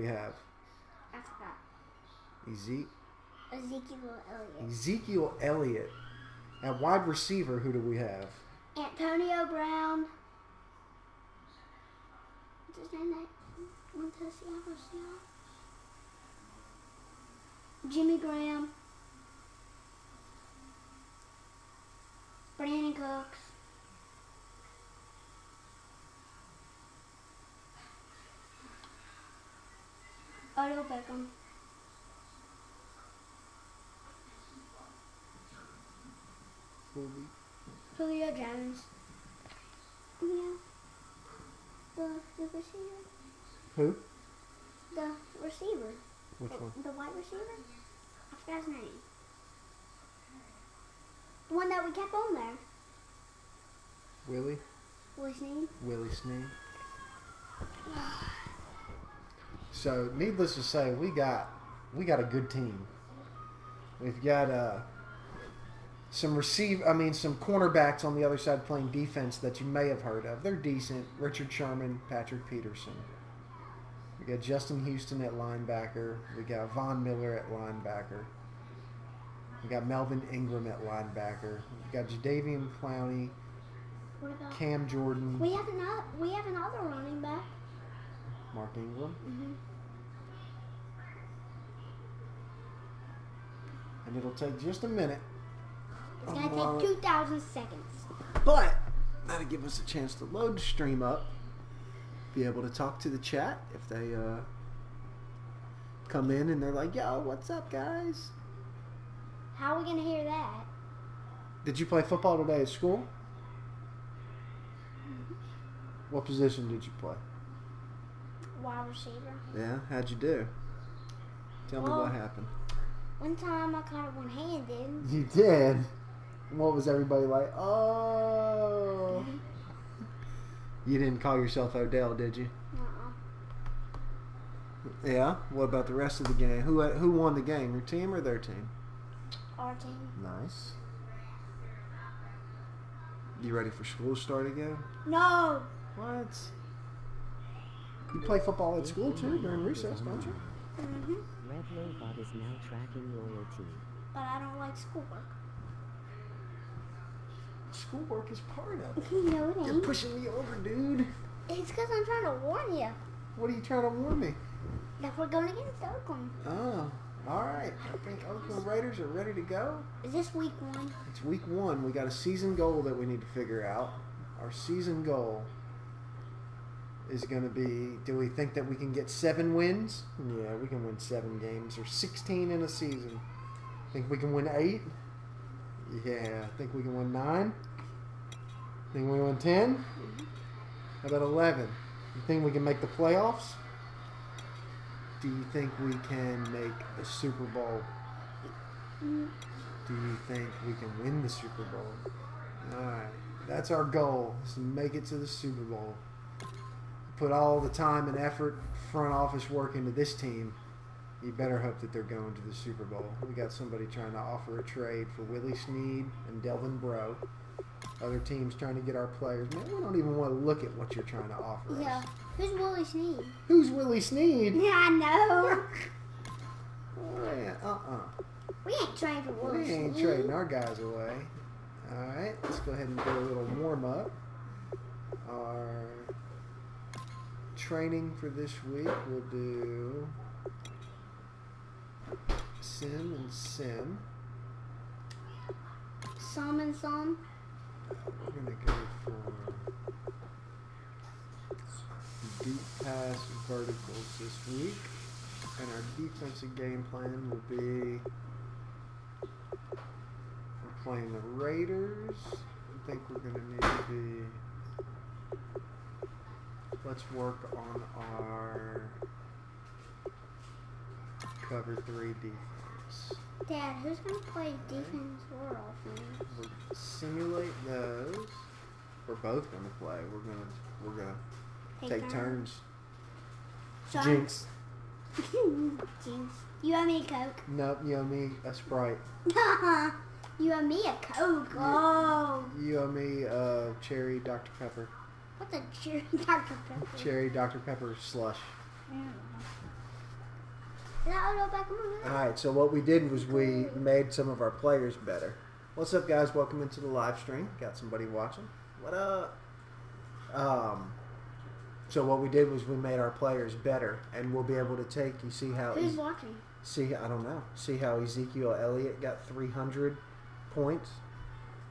have? I forgot. Ezekiel Elliott. Ezekiel Elliott. At wide receiver, who do we have? Antonio Brown. What's his name? That went to the Seattle Seahawks. Jimmy Graham. Brandon Cooks. Odell Beckham. Julio Jones. Yeah. The receiver. Who? The receiver. Which one? The wide receiver? I forgot his name. The one that we kept on there. Willie Snead. Willie Snead. So, needless to say, we got a good team. We've got some cornerbacks on the other side playing defense that you may have heard of. They're decent. Richard Sherman, Patrick Peterson. We got Justin Houston at linebacker. We got Von Miller at linebacker. We got Melvin Ingram at linebacker. We got Jadeveon Clowney, Cam Jordan. We have another running back. Mark Ingram. Mm-hmm. And it'll take just a minute. It's going to take 2,000 seconds. But that'll give us a chance to load the stream up. Be able to talk to the chat if they come in and they're like, yo, what's up, guys? How are we going to hear that? Did you play football today at school? Mm-hmm. What position did you play? Wide receiver. Yeah, how'd you do? Tell me what happened. One time I caught it one-handed. You did? What was everybody like? Oh. You didn't call yourself Odell, did you? Yeah? What about the rest of the game? Who won the game? Your team or their team? Our team. Nice. You ready for school to start again? No. What? You play football at school too during recess, don't you? Mm-hmm. Red Robot is now tracking loyalty. But I don't like schoolwork. Schoolwork is part of it. No, it ain't. You're pushing me over, dude. It's because I'm trying to warn you What are you trying to warn me? that we're going against Oakland. Oh, all right. I think Oakland Raiders are ready to go. Is this week 1? It's week 1. We got a season goal that we need to figure out. Our season goal is going to be, do we think that we can get 7 wins? Yeah, we can win 7 games or 16 in a season. Think we can win 8? Yeah. Think we can win 9? Think we can win 10? How about 11? You think we can make the playoffs? Do you think we can make the Super Bowl? Do you think we can win the Super Bowl? All right. That's our goal, is to make it to the Super Bowl. Put all the time and effort, front office work into this team. You better hope that they're going to the Super Bowl. We got somebody trying to offer a trade for Willie Snead and Delvin Breaux. Other teams trying to get our players. Man, we don't even want to look at what you're trying to offer us. Yeah. Who's Willie Snead? Who's Willie Snead? Yeah, I know. Oh, yeah, We ain't trading for Willie We ain't Snead. trading our guys away. All right, let's go ahead and do a little warm-up. Our training for this week, we'll do sim and sim. Some and some. We're going to go for deep pass verticals this week. And our defensive game plan will be, we're playing the Raiders. I think we're going to need to be, let's work on our cover 3 defense. Dad, who's going to play defense or offense? We'll simulate those. We're both going to play. We're going to take turns. Sean? Jinx. Jinx. You owe me a Coke. Nope, you owe me a Sprite. You owe me a Coke. Oh. You owe me cherry Dr. Pepper. What's a cherry Dr. Pepper? Cherry Dr. Pepper slush. that Odell Beckham? All right, so what we did was we made some of our players better. What's up, guys? Welcome into the live stream. Got somebody watching. What up? So what we did was we made our players better, and we'll be able to take. You see how? Who's watching? See, I don't know. See how Ezekiel Elliott got 300 points,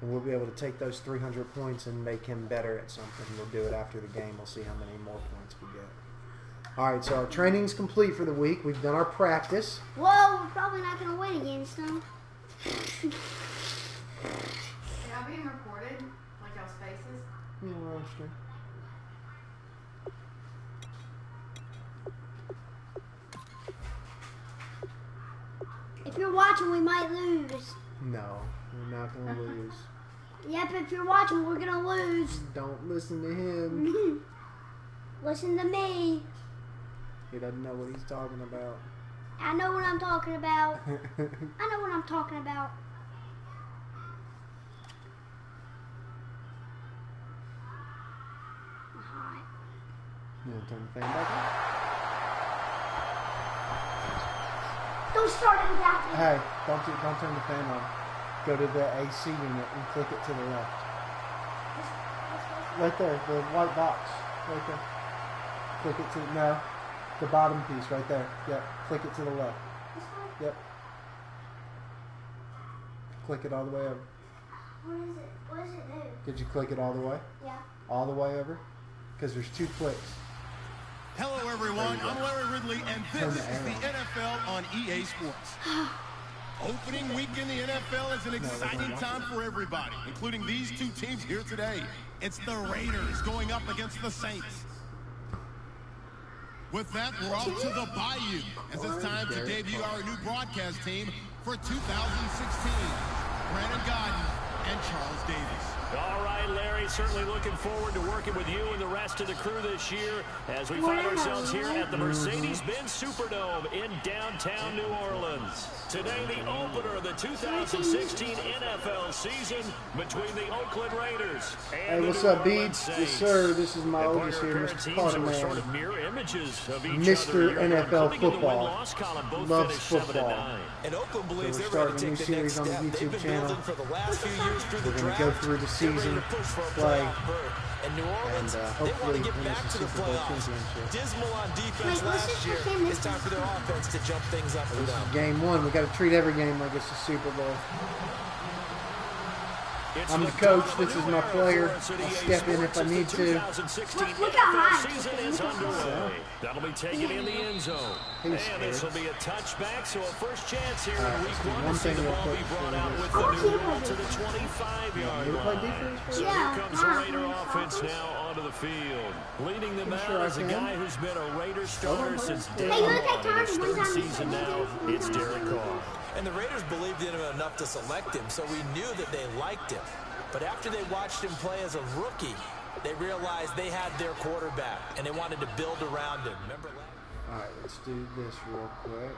and we'll be able to take those 300 points and make him better at something. We'll do it after the game. We'll see how many more points we get. All right, so our training's complete for the week. We've done our practice. Whoa, we're probably not going to win against them. Y'all being recorded? Like y'all's faces? Yeah, we're on stream. If you're watching, we might lose. No, we're not going to lose. Yep, if you're watching, we're going to lose. Don't listen to him. Listen to me. He doesn't know what he's talking about. I know what I'm talking about. I know what I'm talking about. Hot. You want to turn the fan back on? Don't start it without me. Hey, don't turn the fan on. Go to the AC unit and click it to the left. Right there, the white box. Right there. Click it to, no, the bottom piece right there. Yep, click it to the left. This one? Yep. Click it all the way over. What is it? What does it do? Did you click it all the way? Yeah. All the way over? Because there's 2 clicks. Hello, everyone. I'm Larry Ridley, and this is the NFL on EA Sports. Opening week in the NFL is an exciting time for everybody, including these 2 teams here today. It's the Raiders going up against the Saints. With that, we're off to the Bayou, as it's time to debut our new broadcast team for 2016. Brandon Godden and Charles Davis. All right, Larry, certainly looking forward to working with you and the rest of the crew this year as we find ourselves here at the Mercedes-Benz Superdome in downtown New Orleans. Today, the opener of the 2016 NFL season between the Oakland Raiders and Hey, what's up, Beads? Yes, sir. This is my oldest here, Mr. Carter sort of mirror images of each Mr. other here, NFL including in the football. win-loss column, both Loves finished football. 7-9. And Oakland believes So we're they're ready starting a to new take the next series on the step. They've YouTube been channel. building for the last few years through the We're going to draft. go through the They're ready season, to push for a play, playoff berth. And New Orleans, and they want hopefully to get win back us to a the Super Bowl playoffs. championship. Dismal on defense Wait, let's last just year. pretend this It's time for their offense to jump things up for This them. is game 1. We got to treat every game like it's a Super Bowl. I'm the coach. This is my player. I'll step in if I need to. Look how high. Season is underway. That'll be taken in the end zone. He's And this will scared. be a touchback, so a first chance here in Alright, week let's do 1 one to see thing the real ball quick be brought before out we with go. the new keep ball it. to the 25-yard You play line. defense So first? here comes the Raider offense now onto the field. Leading them Pretty out sure I is a can. guy who's been a Raider starter since day Hey, one. look at In his Target. One third time he season said now, he did. it's Derek Carr. And the Raiders believed in him enough to select him, so we knew that they liked him. But after they watched him play as a rookie, they realized they had their quarterback, and they wanted to build around him. Remember last Alright, let's do this real quick.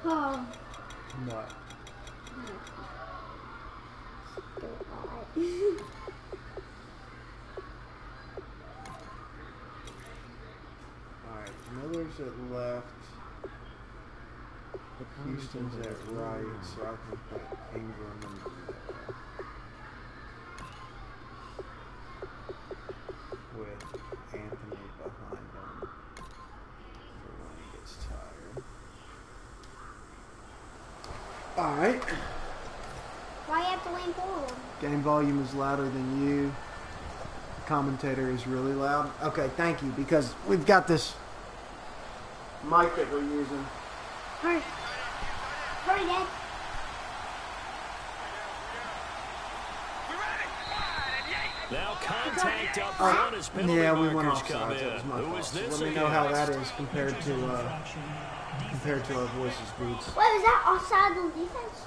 Oh. What? Alright, Miller's at left. But Houston's at right, so I can put Ingram in the middle. With Anthony behind him for when he gets tired. Alright. Why you have to lean forward? Game volume is louder than you. Commentator is really loud. Okay, thank you, because we've got this mic that we're using. Hurry. Hurry, Dad. Now contact up front as penalty Yeah, we went markers off come sides. in. That was my Who fault. is So this let me know how against? that is compared to our voices, dudes. Wait, was that offside on defense?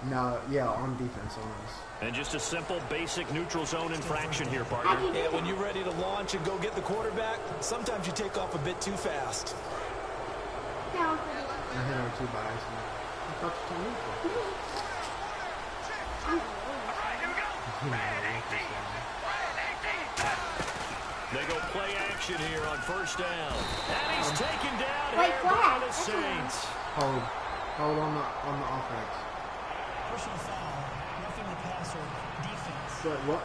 No, yeah, on defense on this. And just a simple, basic neutral zone infraction here, partner. How'd you do Yeah, when that? you're ready to launch and go get the quarterback, sometimes you take off a bit too fast. No. I hit our 2 by accident. I thought you told me for. They go play action here on first down. And he's taken down Wait, here by flag. the Saints. Hold on the offense. Personal foul, roughing the passer, defense. But what?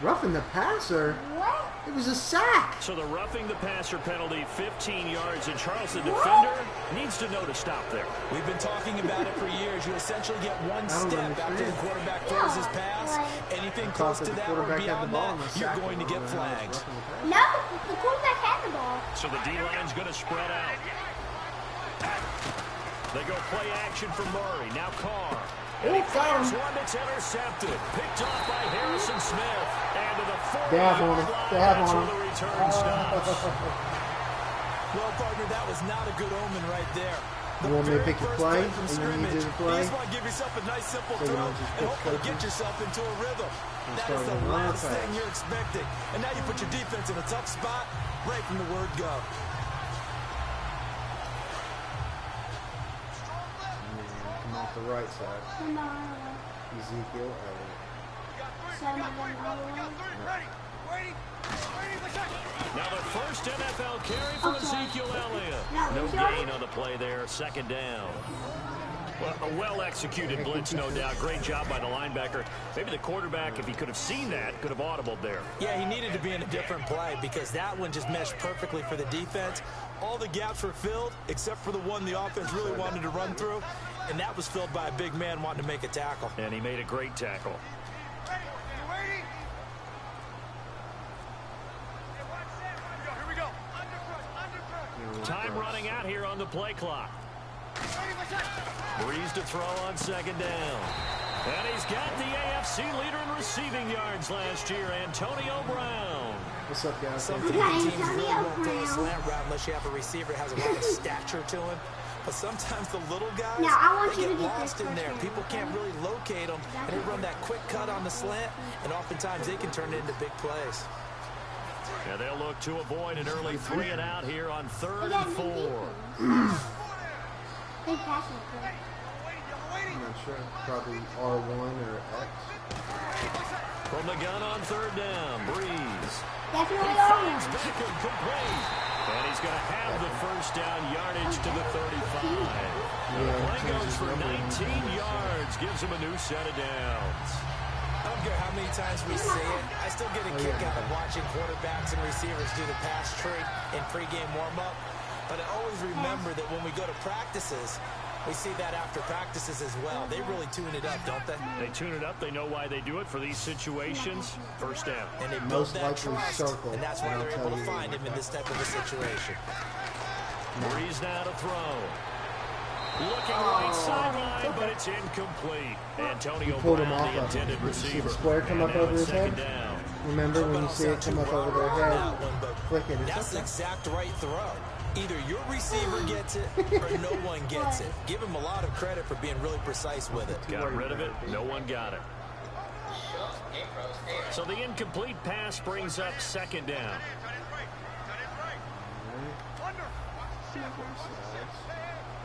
Roughing the passer? What? It was a sack. So the roughing the passer penalty, 15 yards, and Charles, the defender, needs to know to stop there. We've been talking about it for years. You essentially get one step after the quarterback throws his pass. Anything close to that or beyond that, you're going to get flags. No, the quarterback had the ball. So the D-line's going to spread out. They go play action for Murray. Now Carr. And he fires one that's intercepted. Picked off by Harrison Smith. And to the 40-yard line, that's where the return stops. Well, partner, that was not a good omen right there. You want me to pick your play? And then you do the You play? just want to give yourself a nice, simple So you throw don't just and pick hopefully coaches? get yourself into a rhythm. That is start the with a run last pass. thing you're expecting. And now you put your defense in a tough spot right from the word go. Come off the right side. Come on. Ezekiel Elliott. Now the first NFL carry for Ezekiel Elliott. No gain on the play there, second down. Well, a well-executed blitz, no doubt. Great job by the linebacker. Maybe the quarterback, if he could have seen that, could have audibled there. Yeah, he needed to be in a different play because that one just meshed perfectly for the defense. All the gaps were filled except for the one the offense really wanted to run through, and that was filled by a big man wanting to make a tackle. And he made a great tackle. Time running out here on the play clock. Breeze to throw on second down. And he's got the AFC leader in receiving yards last year, Antonio Brown. What's up, guys? Something teams really won't throw a slant route unless you have a receiver that has a lot of stature to him. But sometimes the little guys, Now, I want they you to get get lost this in there. first People can't really locate them, and they run that quick cut on the slant, and oftentimes they can turn it into big plays. And they'll look to avoid an early 3-and-out here on 3rd and 4. Big passing play. I'm not sure. Probably R1 or X. From the gun on 3rd down, Breeze. Definitely Finds orange. Beckham complete. And he's going to have the first down yardage to the 35. The play goes for 19 yards, gives him a new set of downs. I don't care how many times we see it. I still get a kick out of watching quarterbacks and receivers do the pass tree in pregame warm-up. But I always remember that when we go to practices, we see that after practices as well. They really tune it up, don't they? They tune it up. They know why they do it for these situations. First down. And they build Most that likely trust, circle, and that's why and they're I'll able to tell you find him in this type of a situation. Breeze now to throw. Looking right sideline, but it's incomplete. Antonio pulled him Brown, off the of him. intended You see the receiver. square come And up now over it's his second head? down. Remember when you see it come up over their head? That one, but Click it. It's that's the okay. exact right throw. Either your receiver gets it or no one gets it. Give him a lot of credit for being really precise with it. Got rid of it. No one got it. So the incomplete pass brings up second down.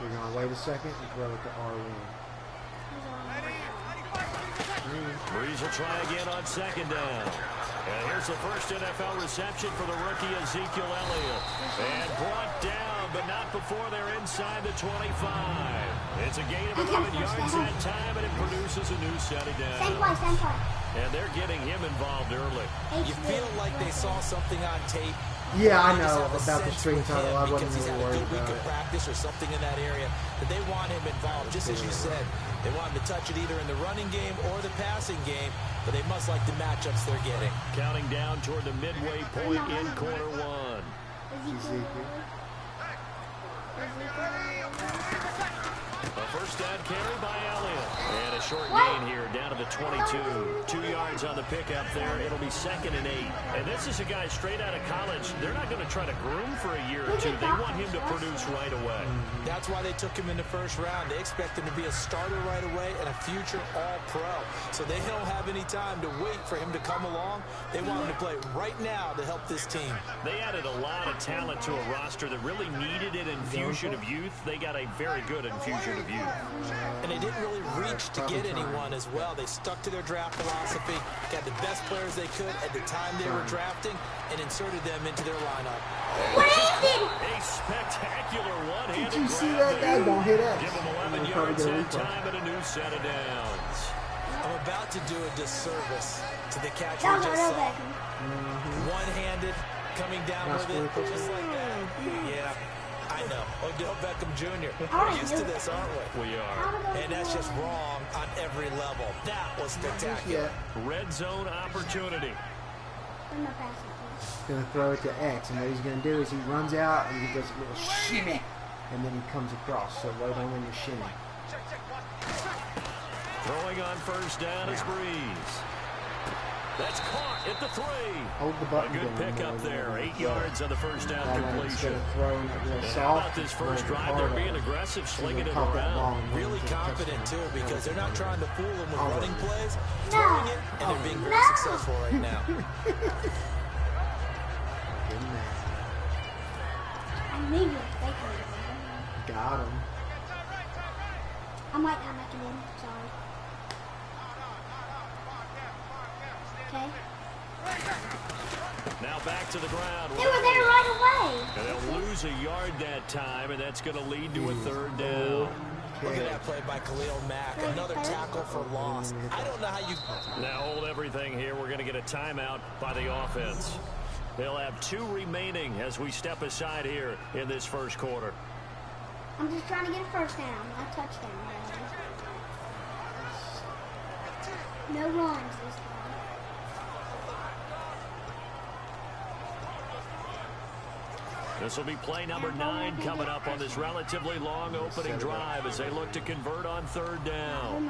You're going to wait a second and throw it to R1. Breeze will try again on second down. And here's the first NFL reception for the rookie Ezekiel Elliott. And brought down, but not before they're inside the 25. It's a gain of 11 yards that time, and it produces a new set of Same downs. play. And they're getting him involved early. You feel like they saw something on tape. Yeah, I They just know have a about the sense string with title. him I wasn't because he's really had a worried good week about of it. practice or something in that area that they want him involved. Just as you said, they want him to touch it either in the running game or the passing game, but they must like the matchups they're getting. Counting down toward the midway point in quarter one. Ezekiel. A first down carry by Elliott. And a short gain here down to the 22. 2 yards on the pickup there. It'll be 2nd and 8. And this is a guy straight out of college. They're not going to try to groom for a year or two. They want him to produce right away. That's why they took him in the first round. They expect him to be a starter right away and a future All-Pro. So they don't have any time to wait for him to come along. They want him to play right now to help this team. They added a lot of talent to a roster that really needed an infusion of youth. They got a very good infusion point of view. And they didn't really reach to get anyone as well. They stuck to their draft philosophy, got the best players they could at the time they were drafting, and inserted them into their lineup. A spectacular one-handed Did you see grab that there. guy? Don't hit us. Give him 11 yards that time and a new set of downs. I'm about to do a disservice to the catch we just saw. One-handed, coming down with it, just like that. Yeah, I know. Odell Beckham Jr. We're used to this, aren't we? We are. And that's just wrong on every level. That was spectacular. Red zone opportunity. He's going to throw it to X, and what he's going to do is he runs out and he does a little shimmy, and then he comes across. So right on your shimmy. Throwing on first down is Breeze. That's caught at the 3. Hold the button. A good pickup there. 8 yards on the first down completion. How about this first drive? They're being aggressive, slinging it around. Really confident, too, because they're not trying to fool them with running plays. Throwing it, and they're being very successful right now. I knew you were faking it. Got him. I might not make it in. Sorry. Okay. Now back to the ground. They were there right away. And they'll lose a yard that time, and that's going to lead to a third down. Look at that play by Khalil Mack. Another tackle for loss. I don't know how you... Now hold everything here. We're going to get a timeout by the offense. They'll have 2 remaining as we step aside here in this first quarter. I'm just trying to get a first down, not a touchdown. No runs this time. This will be play number 9 coming up on this relatively long opening drive as they look to convert on third down.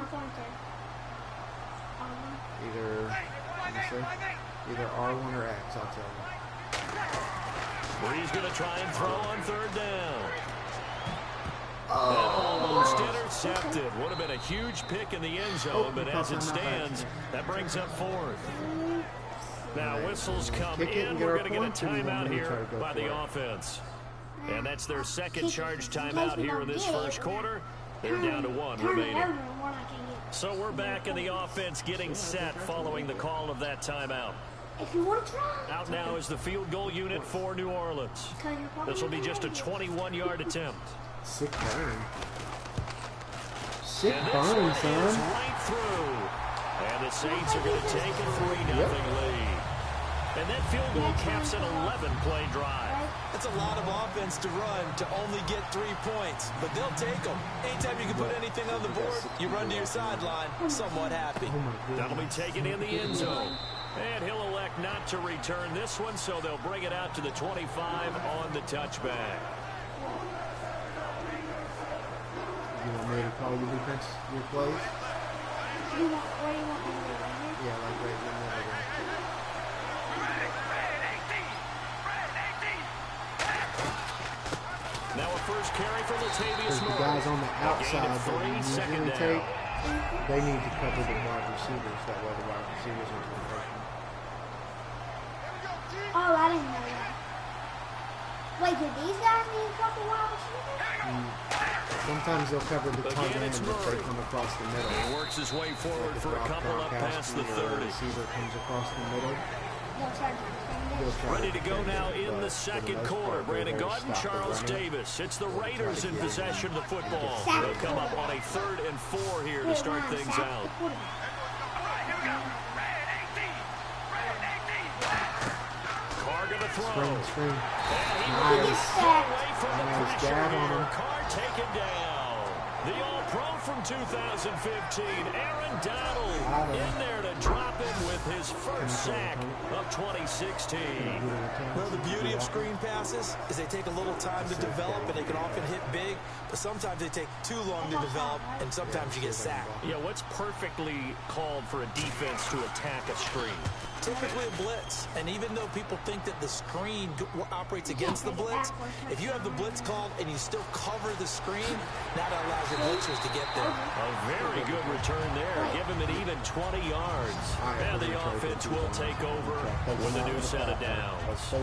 Either R1 or X, I'll tell you. Breeze going to try and throw on third down. Almost intercepted. Would have been a huge pick in the end zone, but as it stands, that brings up 4th. Now whistles come in. We're going to get a timeout here by the offense. And that's their second charge timeout here in this first quarter. They're down to 1 remaining. So we're back in the offense getting set following the call of that timeout. If you want to try. Out now is the field goal unit for New Orleans. This will be just a 21-yard attempt. Sick burn. Sick and burn, this son. Is right through. And the Saints are going to take a 3-0 lead. And that field goal caps an 11-play drive. That's a lot of offense to run to only get 3 points, but they'll take them. Anytime you can put anything on the board, you run to your sideline somewhat happy. That'll be taken in the end zone. And he'll elect not to return this one, so they'll bring it out to the 25 on the touchback. You want me to call your defense, your plays? What do you want me to do right here? Yeah, like right in the middle there. Now a first carry for Latavius The Murray. guys on the outside that you 3, second usually down. take, they need to cover the wide receivers. That way the wide receivers are going to take them. Oh, I didn't know that. Wait, do these guys need a couple wide receivers? Sometimes they'll cover the tight Again, end it's if they Murray. come across the middle. He works his way forward Like for a couple up past the 30. Receiver comes across the middle. They'll try to defend it. They'll try Ready to go defend now it, in but the for second most quarter. part, Brandon they'll Gaudin, stop the Charles running. Davis. It's the They'll try to Raiders in get possession of the football. Sack They'll come up on a 3rd and 4 here to start things out. Carr going to throw. Screen. And he Nice. away from the Nice pressure jab on here. him. Carr taken down. The All-Pro from 2015, Aaron Donald, in there to drop him with his first sack of 2016. Well, the beauty of screen passes is they take a little time to develop, and they can often hit big, but sometimes they take too long to develop, and sometimes you get sacked. Yeah, what's perfectly called for a defense to attack a screen? Typically a blitz, and even though people think that the screen operates against the blitz, if you have the blitz called and you still cover the screen, that allows your blitzers to get there. A very good return there. Give him an even 20 yards. And the offense will take over with a new set of downs.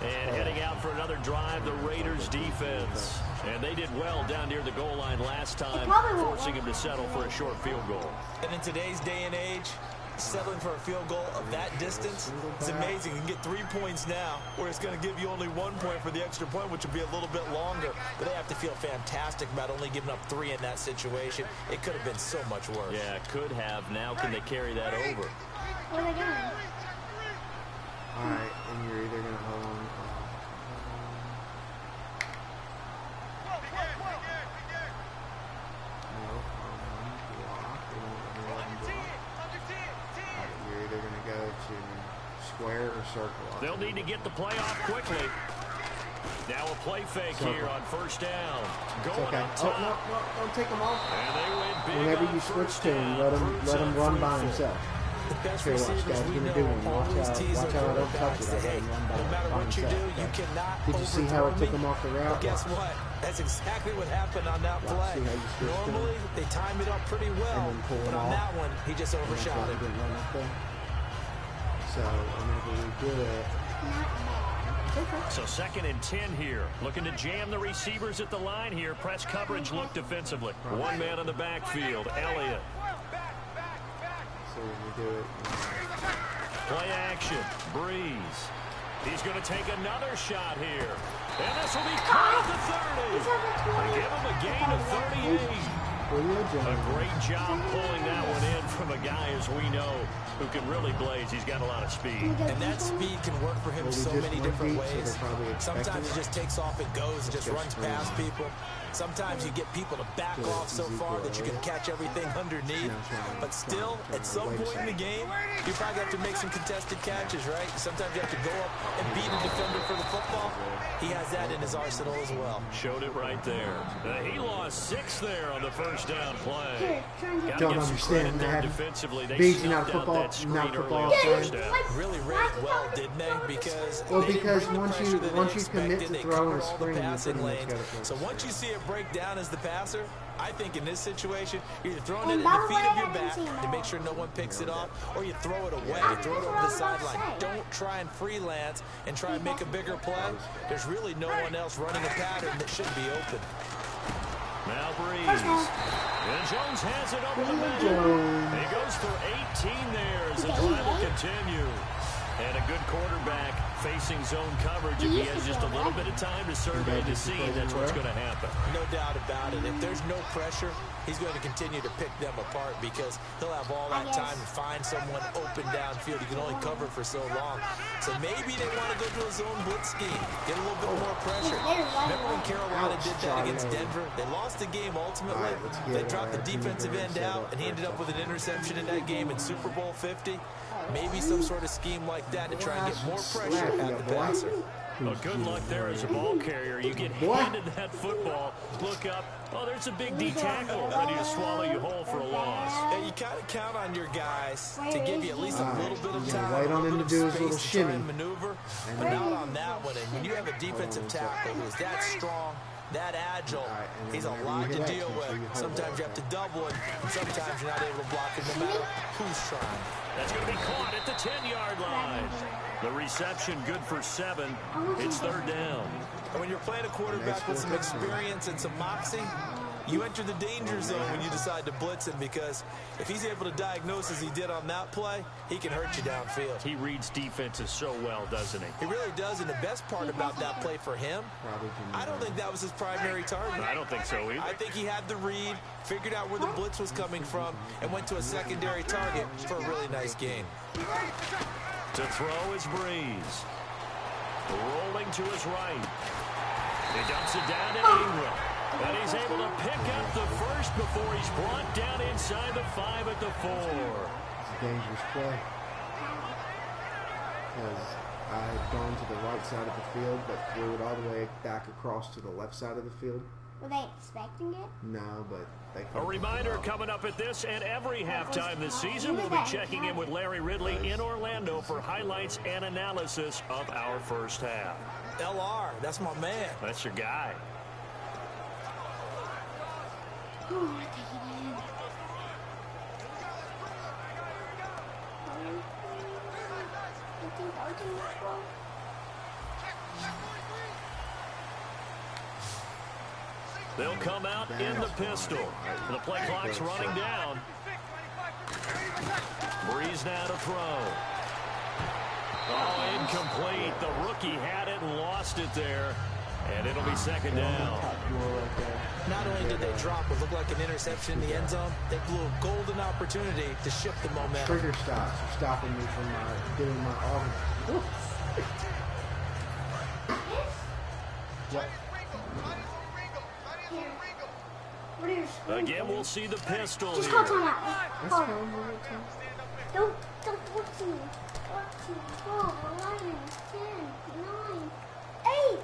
And heading out for another drive, the Raiders defense. And they did well down near the goal line last time, forcing him to settle for a short field goal. And in today's day and age, settling for a field goal of that distance is amazing. You can get 3 points now, where it's going to give you only 1 point for the extra point, which would be a little bit longer. But they have to feel fantastic about only giving up 3 in that situation. It could have been so much worse. Yeah, it could have. Now can they carry that over? What are they doing? All right, and you're either going to hold on. You're either going to go to square or circle. They'll need to get the play off quickly. Now a play fake here on first down. Going up top. No, don't take him off. And they went big. Whenever you switch to him, let him run by himself. The best Watch receivers we know always tease their quarterbacks to, hey, no matter what you do, you cannot Did you see how it took him off the route? But guess what? That's exactly what happened on that play. Normally, they time it up pretty well, but on that one, he just overshot it. So, whenever we do it... So 2nd and 10 here. Looking to jam the receivers at the line here. Press coverage look defensively. One man in the backfield, Elliott. So when we do it... Play action, Breeze. He's going to take another shot here. And this will be caught at the 30. They give him a gain of 38. A great job pulling that one in from a guy, as we know, who can really blaze. He's got a lot of speed. And that speed can work for him so many different ways. Sometimes he just takes off and goes and just runs past people. Sometimes you get people to back off so far that you can catch everything underneath. But still, at some point in the game, you probably have to make some contested catches, right? Sometimes you have to go up and beat a defender for the football. He has that in his arsenal as well. Showed it right there. He lost 6 there on the first down play. Don't understand that. Defensively, they Beating out snuffed football, that screen not early football. on first down. Really ran well, didn't they? Because once you commit to throwing a screen, you pretty much got it. So once you see it break down as the passer, I think in this situation, you're either throwing it at the feet of your back to make sure no one picks it off, or you throw it away. You throw it over the sideline. Don't try and freelance and try and make a bigger play. There's really no one else running a pattern that should be open. Now Breeze. And Jones has it over the middle. He goes for 18 there as the drive will continue. And a good quarterback facing zone coverage. If he has just a little bit of time to survey the scene, that's what's going to happen. No doubt about it. If there's no pressure, he's going to continue to pick them apart because he'll have all that time to find someone open downfield. He can only cover for so long. So maybe they want to go to a zone blitz scheme, get a little bit more pressure. Remember when Carolina did that against Denver? They lost the game ultimately. They dropped the defensive end out, and he ended up with an interception in that game in Super Bowl 50. Maybe some sort of scheme like that to try and get more pressure at the passer. Well, good luck there as a ball carrier. You get handed that football, look up, oh, there's a big D tackle ready to swallow you whole for a loss. And you kind of count on your guys to give you at least a little bit of time, wait on him to do his little shimmy and maneuver, but not on that one. And when you have a defensive tackle who is that strong, that agile, he's a lot to deal with. Sometimes you have to double it, and sometimes you're not able to block it no matter who's trying. That's going to be caught at the 10-yard line. The reception good for 7. It's 3rd down. And when you're playing a quarterback with some experience and some moxie, you enter the danger zone when you decide to blitz him, because if he's able to diagnose as he did on that play, he can hurt you downfield. He reads defenses so well, doesn't he? He really does, and the best part about that play for him, I don't think that was his primary target. I don't think so either. I think he had the read, figured out where the blitz was coming from, and went to a secondary target for a really nice gain. To throw is Breeze. Rolling to his right. He dumps it down to Ingram. And he's able to pick up the first before he's brought down inside the 5 at the 4. It's a dangerous play. Because I had gone to the right side of the field, but threw it all the way back across to the left side of the field. Were they expecting it? No, but they a reminder coming up at this and every halftime this season, we'll be checking in with Larry Ridley in Orlando for highlights and analysis of our first half. LR, that's my man. That's your guy. Oh, I take it in. 13, 12. They'll come out in the pistol. The play clock's running down. Breeze now to throw. Oh, incomplete. The rookie had it and lost it there. And it'll be second down. Not only did they drop what looked like an interception in the end zone, they blew a golden opportunity to shift the momentum. Trigger stops are stopping me from doing my autumn. Again, we'll see the pistol Just here. call time out. Don't talk to me. Talk to me. 12, 11, 10, 9, 8.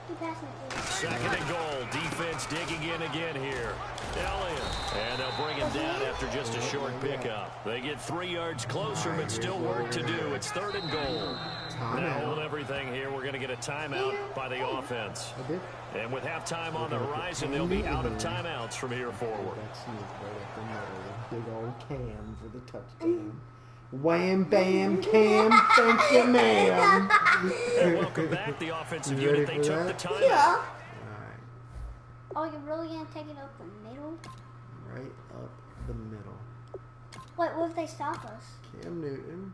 Keep passing it, dude. Second and goal. Defense digging in again here. Elliott. And they'll bring him down after just a short pickup. They get 3 yards closer, but still work to do. It's third and goal. Now hold everything here. We're going to get a timeout by the offense. And with halftime on the horizon, they'll be out of timeouts from here forward. Big old Cam for the touchdown. Wham, bam, Cam, thank you, ma'am. And welcome back, the offensive unit. They took the timeout. Yeah. Oh, you're really going to take it up the middle? Right up the middle. Wait, what if they stop us? Cam Newton.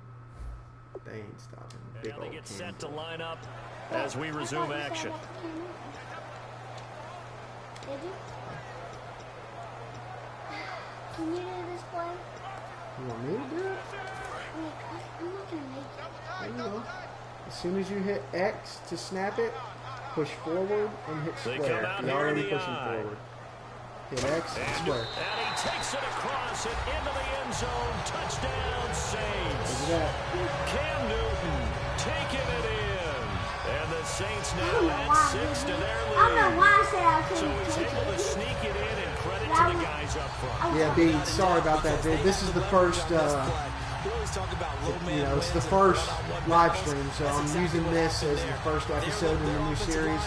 They ain't stopping. And Big now they old get Cam set to Newton. line up as we resume action. Did you? Can you do this play? You want me to do it? I'm not going to make it. There you go. As soon as you hit X to snap it, push forward and hit They square. come out You're here in already the pushing eye. forward. Hit X and square. And he takes it across and into the end zone. Touchdown, Saints. Look at that. Cam Newton taking it in. And the Saints now add 6 to their lead. I don't know why I said I So couldn't he's take able to it. sneak it in, and credit to the guys up front. Yeah, B, sorry about that, dude. This is the first, it's the first live stream, so I'm using this as the first episode in the new series.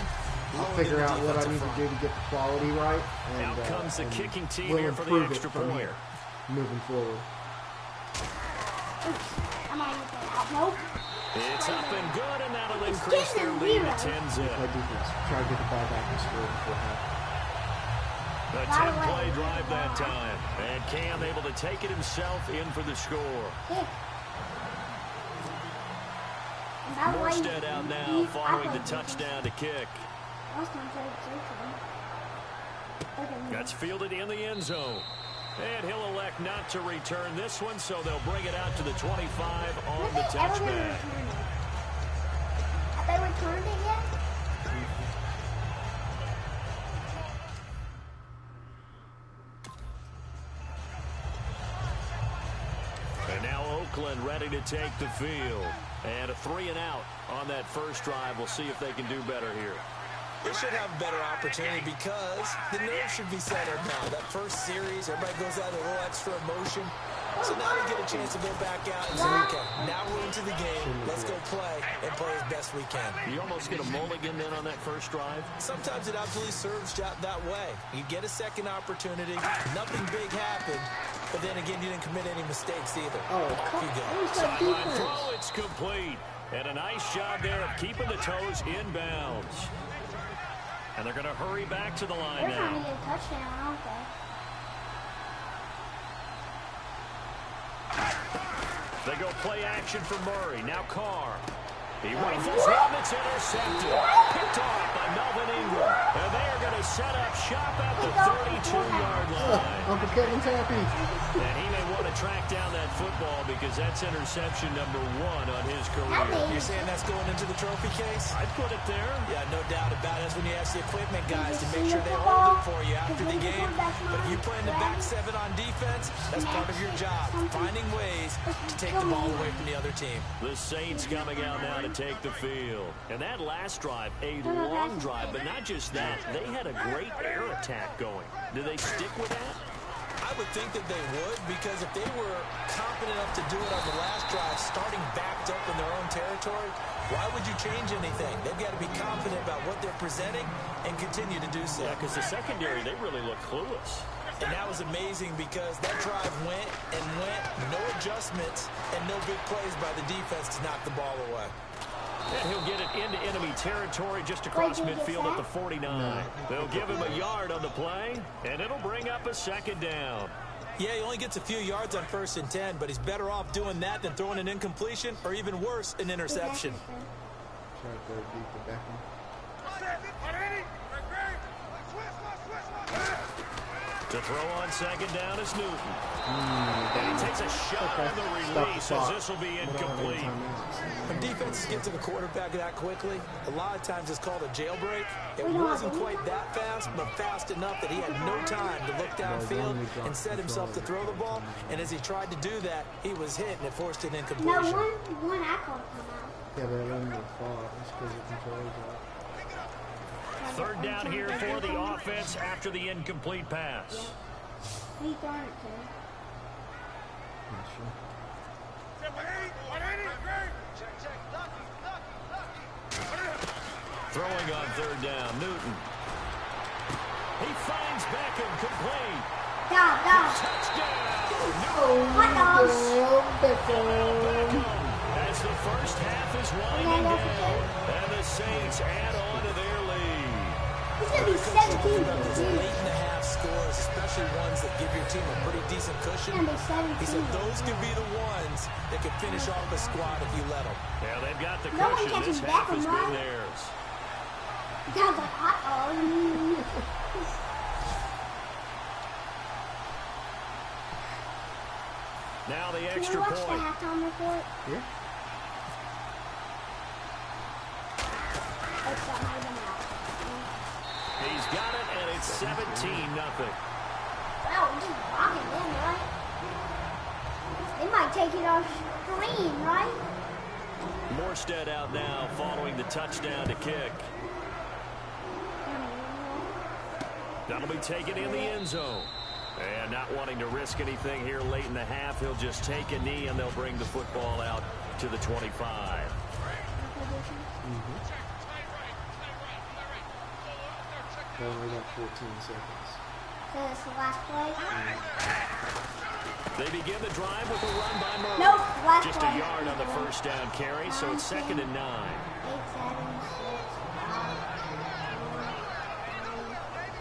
I'll figure out what I need to do to get the quality right. And, Out comes the kicking team we'll here for the improve extra it from point. here, moving forward. Oops. I'm not going to get out. Nope. It's up and good, and that'll increase their lead to 10-zip. Play defense. Try to get the ball back and score before half. A 10-play drive that time. And Cam able to take it himself in for the score. Kick. And by the way, Morstead out now following the touchdown to kick. last time I said it's That's fielded in the end zone. And he'll elect not to return this one, so they'll bring it out to the 25 on the touchback. Have they returned it yet? And now Oakland ready to take the field. And a 3-and-out on that first drive. We'll see if they can do better here. They should have a better opportunity because the nerves should be settled now. That first series, everybody goes out with a little extra emotion. So now they get a chance to go back out and say, okay, now we're into the game. Let's go play and play as best we can. You almost get a mulligan then on that first drive. Sometimes it absolutely serves that way. You get a second opportunity. Nothing big happened. But then again, you didn't commit any mistakes either. Oh, off you go. Sideline throw, it's complete. And a nice job there of keeping the toes in bounds. And they're going to hurry back to the line They're trying to now. get a touchdown, aren't they? They go play action for Murray. Now Carr. He rifles one that's intercepted. Picked off by Melvin Ingram. And they are going to set up shop at the 32-yard line. Uncle Kevin's happy. And he may want to track down that football because that's interception number 1 on his career. You're saying that's going into the trophy case? I'd put it there. Yeah, no doubt about it. That's when you ask the equipment guys to make sure they hold it for you after the game. But if you're playing the back 7 on defense, that's part of your job. Finding ways to take the ball away from the other team. The Saints coming out now to take the field. And that last drive, a long drive, but not just that. They had a great air attack going. Do they stick with that? I would think that they would, because if they were confident enough to do it on the last drive, starting backed up in their own territory, why would you change anything? They've got to be confident about what they're presenting and continue to do so. Yeah, because the secondary, they really look clueless. And that was amazing because that drive went and went, no adjustments, and no big plays by the defense to knock the ball away. And he'll get it into enemy territory just across midfield at the 49. They'll give him a yard on the play, and it'll bring up a second down. Yeah, he only gets a few yards on 1st and 10, but he's better off doing that than throwing an incompletion or even worse, an interception. To throw on second down is Newton. And he takes a shot on the release as this will be incomplete. When defenses get to the quarterback that quickly, a lot of times it's called a jailbreak. It wasn't quite that fast, but fast enough that he had no time to look downfield and set himself to throw the ball. And as he tried to do that, he was hit, and it forced an incompletion. No, one I called him out. Yeah, but it wasn't their fault. It's because the controls out. Third down here for the offense after the incomplete pass. Who you throwing it to? Not sure. Throwing on third down, Newton. He finds Beckham complete. Down. Touchdown! Hot dogs. Beckham. As the first half is winding down, and the Saints add on to their lead. It's going to be 17. Those late-in-the-half scores, especially ones that give your team a pretty decent cushion. He said those could be the ones that could finish off a squad if you let them. Yeah, they've got the No one cushion. catches This half has Beckham, been right? theirs. Sounds like hot dogs. Now the Can we extra watch the point. halftime report? Yeah. It's not even out. He's got it, and it's 17-0. Wow, we're just rocking them, right? They might take it off screen, right? Morstead out now following the touchdown to kick. That'll be taken in the end zone. And not wanting to risk anything here late in the half, he'll just take a knee, and they'll bring the football out to the 25. Only got 14 seconds. So that's the last play? They begin the drive with a run by Murray. Nope, last Just play. a yard on the first down carry, so it's 2nd and 9. 8, 7, 6, 5, 4, 3,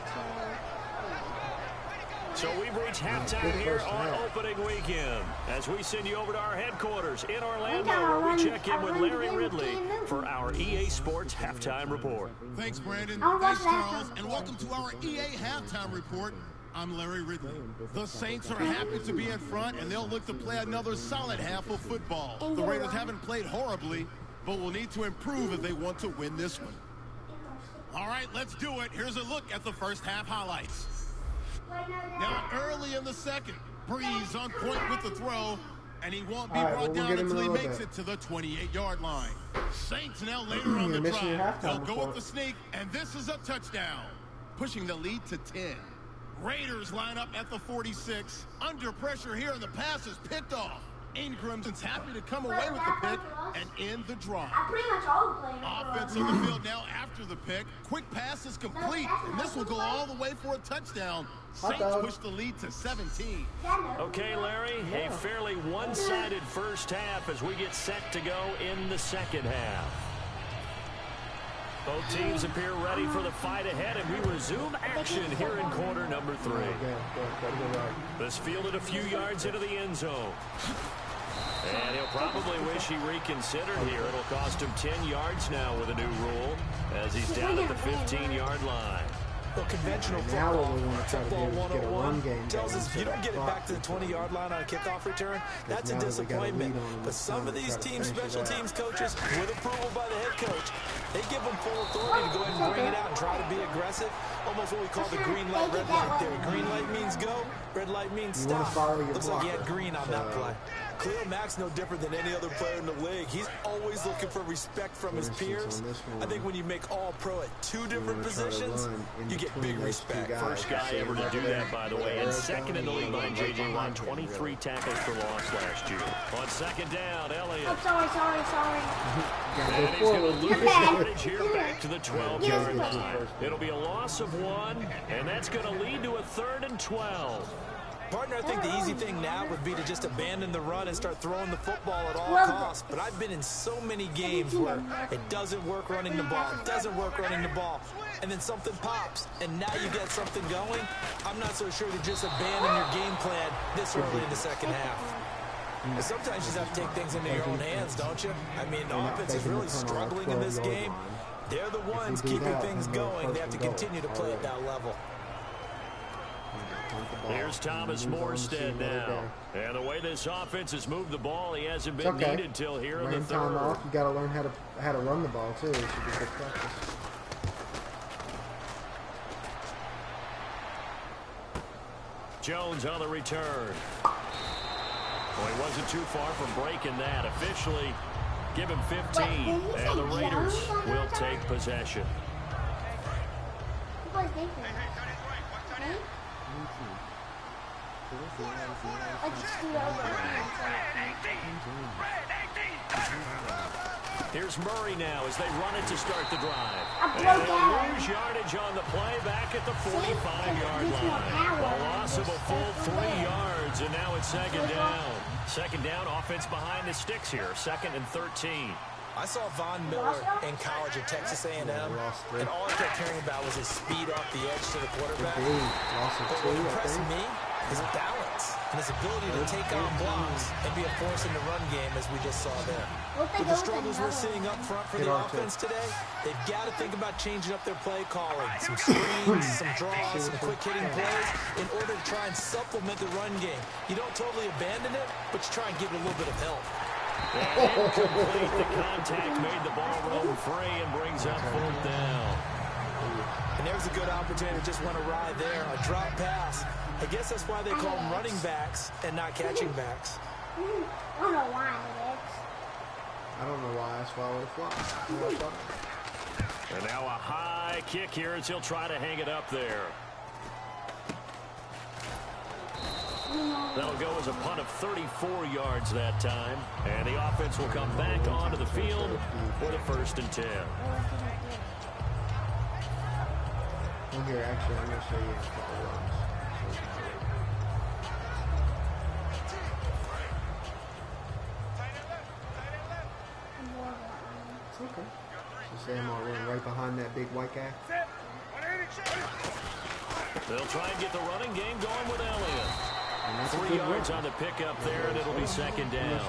2, So we've reached halftime here on opening weekend as we send you over to our headquarters in Orlando where we check in with Larry Ridley for our EA Sports Halftime Report. Thanks, Brandon. I'll watch Thanks, that. Charles. And welcome to our EA Halftime Report. I'm Larry Ridley. The Saints are happy to be in front, and they'll look to play another solid half of football. The Raiders haven't played horribly, but will need to improve if they want to win this one. All right, let's do it. Here's a look at the first half highlights. Now, early in the second, Breeze on point with the throw, and he won't be brought down until he makes it to the 28-yard line. Saints now later on the drive. They'll go with the sneak, and this is a touchdown, pushing the lead to 10. Raiders line up at the 46. Under pressure here, and the pass is picked off. Ingram's happy to come away with the pick and end the drive. I pretty much all play. Offense on the field now after the pick. Quick pass is complete, and this will go all the way for a touchdown. Saints push the lead to 17. Okay, Larry, a fairly one-sided first half as we get set to go in the second half. Both teams appear ready for the fight ahead, and we resume action here in quarter number 3. This fielded a few yards into the end zone. And he'll probably wish he reconsidered here. It'll cost him 10 yards now with a new rule as he's down at the 15-yard line. Well, conventional football, football 101 tells us if you don't get it back to the 20-yard line on a kickoff return, that's a disappointment. But some of these teams, special teams coaches, with approval by the head coach, they give them full authority to go ahead and bring it out and try to be aggressive. Almost what we call the green light, red light theory. Green light means go, red light means stop. Looks like he had green on that play. Khalil Mack's no different than any other player in the league. He's always looking for respect from his peers. I think when you make all-pro at 2 different positions, you get big respect. First guy ever to do that, by the way, and second in the league behind J.J. Watt, 23 tackles for loss last year. On second down, Elliott. Oh, sorry. And he's going to lose yardage here back to the 12-yard line. It'll be a loss of 1, and that's going to lead to a 3rd and 12. Partner, I think the easy thing now would be to just abandon the run and start throwing the football at all costs. But I've been in so many games where it doesn't work running the ball, and then something pops, and now you get something going. I'm not so sure to just abandon your game plan this early in the second half. And sometimes you just have to take things into your own hands, don't you? I mean, the offense is really struggling in this game. They're the ones keeping things going. They have to continue to play at that level. Here's Thomas Morstead now. And the way this offense has moved the ball, he hasn't been needed till here in the third. Time off, you got to learn how to run the ball too. It should be good practice. Jones on the return. Well, he wasn't too far from breaking that. Officially, give him 15, and the Raiders will take possession. Here's Murray now as they run it to start the drive. And they'll lose yardage on the play back at the 45-yard line. A loss of a full 3 yards, and now it's second down. Second down, offense behind the sticks here. 2nd and 13. I saw Von Miller in college at Texas A&M, and all I kept hearing about was his speed off the edge to the quarterback. But what impressed me is balance and his ability to take on blocks and be a force in the run game, as we just saw there. With the struggles we're seeing up front for the offense today, they've got to think about changing up their play calling. Some screens, some draws, some quick-hitting plays in order to try and supplement the run game. You don't totally abandon it, but you try and give it a little bit of help. And incomplete. The contact made the ball roam free and brings up 4th down. And there's a good opportunity to just went awry there. A drop pass. I guess that's why they call them running backs and not catching backs. I don't know why it is. I don't know why. That's why I would have flopped. And now a high kick here as he'll try to hang it up there. That'll go as a punt of 34 yards that time. And the offense will come back onto the field for the 1st and 10. Well, here, actually, I'm going to show you a couple of runs. It's okay. So say I'm all running right behind that big white guy. They'll try and get the running game going with Elliott. 3 yards on the pickup there, and it'll be second down.